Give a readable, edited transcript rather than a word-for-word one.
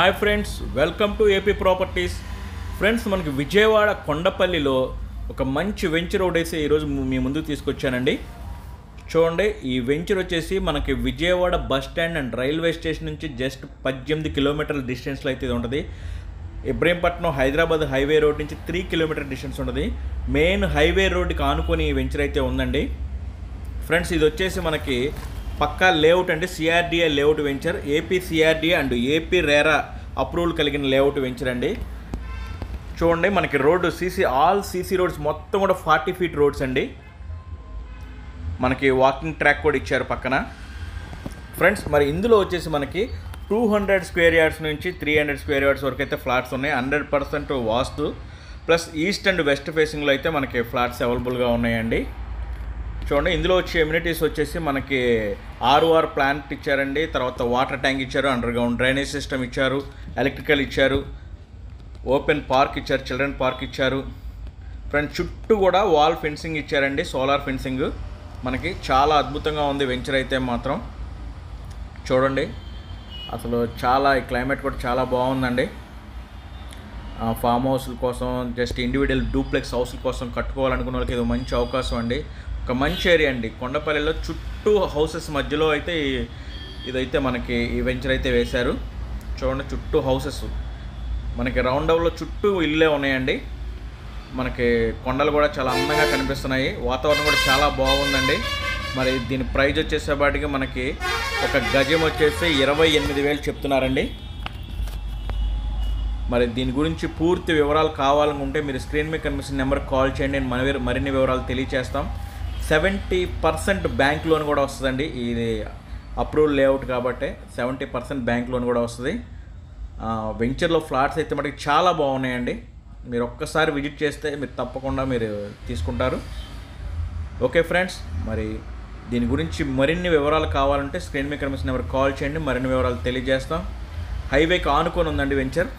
Hi friends, welcome to AP properties. Friends, మనకి విజయవాడ కొండపల్లిలో ఒక మంచి వెంచర్ ఒకటేసి ఈరోజు మీ ముందుకు తీసుకొచ్చానండి. చూడండి, ఈ వెంచర్ వచ్చేసి మనకి Vijayawada bus stand and railway station నుంచి జస్ట్ 18 కిలోమీటర్ల డిస్టెన్స్లో అయితే ఇది ఉంటుంది. ఇబ్రహీంపట్నం హైదరాబాద్ హైవే రోడ్ నుంచి 3 కిలోమీటర్ డిస్టెన్స్ ఉంటుంది. మెయిన్ హైవే రోడ్కి ఆనుకొని ఈ వెంచర్ అయితే ఉందండి. ఫ్రెండ్స్, ఇది వచ్చేసి మనకి పక్కా లేఅవుట్ అండి. CRDA layout venture, AP CRDA and AP RERA approval కలిగిన లేఅవుట్ వెంచర్ అండి. చూడండి, మనకి రోడ్డు ఆల్ సీసీ రోడ్స్ మొత్తం కూడా 40 ఫీట్ రోడ్స్ అండి. మనకి వాకింగ్ ట్రాక్ కూడా ఇచ్చారు పక్కన. ఫ్రెండ్స్, మరి ఇందులో వచ్చేసి మనకి 200 స్క్వేర్ యార్డ్స్ నుంచి 300 స్క్వేర్ యార్డ్స్ వరకు అయితే ఫ్లాట్స్ ఉన్నాయి. 100% వాస్తు ప్లస్ ఈస్ట్ అండ్ వెస్ట్ ఫేసింగ్లో అయితే మనకి ఫ్లాట్స్ అవైలబుల్గా ఉన్నాయండి. చూడండి, ఇందులో వచ్చే ఎమ్యూనిటీస్ వచ్చేసి మనకి ఆర్ఓఆర్ ప్లాంట్ ఇచ్చారండి, తర్వాత వాటర్ ట్యాంక్ ఇచ్చారు, అండర్ గ్రౌండ్ డ్రైనేజ్ సిస్టమ్ ఇచ్చారు, ఎలక్ట్రికల్ ఇచ్చారు, ఓపెన్ పార్క్ ఇచ్చారు, చిల్డ్రన్ పార్క్ ఇచ్చారు. ఫ్రెండ్స్, చుట్టూ కూడా వాల్ ఫెన్సింగ్ ఇచ్చారండి, సోలార్ ఫెన్సింగ్. మనకి చాలా అద్భుతంగా ఉంది వెంచర్ అయితే మాత్రం. చూడండి, అసలు చాలా ఈ క్లైమేట్ కూడా చాలా బాగుందండి. ఫామ్ హౌస్ల కోసం, జస్ట్ ఇండివిజువల్ డూప్లెక్స్ హౌస్ల కోసం కట్టుకోవాలనుకున్న వాళ్ళకి ఇది మంచి అవకాశం అండి. ఒక మంచి ఏరియా అండి. కొండపల్లిలో చుట్టూ హౌసెస్ మధ్యలో అయితే ఇదైతే మనకి ఈ వెంచర్ అయితే వేశారు. చూడండి, చుట్టూ హౌసెస్ మనకి రౌండ్ అవర్లో చుట్టూ ఇల్లే ఉన్నాయండి. మనకి కొండలు కూడా చాలా అందంగా కనిపిస్తున్నాయి. వాతావరణం కూడా చాలా బాగుందండి. మరి దీని ప్రైజ్ వచ్చేసేపాటికి మనకి ఒక గజం వచ్చేసి 28,000 చెప్తున్నారండి. మరి దీని గురించి పూర్తి వివరాలు కావాలనుకుంటే మీరు స్క్రీన్ మీద కనిపిస్తున్న నెంబర్కి కాల్ చేయండి. నేను మరిన్ని వివరాలు తెలియచేస్తాం. 70% బ్యాంక్ లోన్ కూడా వస్తుందండి. ఇది అప్రూవల్ లేఅవుట్ కాబట్టి 70% బ్యాంక్ లోన్ కూడా వస్తుంది. వెంచర్లో ఫ్లాట్స్ అయితే మనకి చాలా బాగున్నాయండి. మీరు ఒక్కసారి విజిట్ చేస్తే మీరు తప్పకుండా మీరు తీసుకుంటారు. ఓకే ఫ్రెండ్స్, మరి దీని గురించి మరిన్ని వివరాలు కావాలంటే స్క్రీన్ మీద కనిపిస్తున్న నెంబర్కి కాల్ చేయండి. మరిన్ని వివరాలు తెలియజేస్తాం. హైవేకి ఆనుకొని ఉందండి వెంచర్.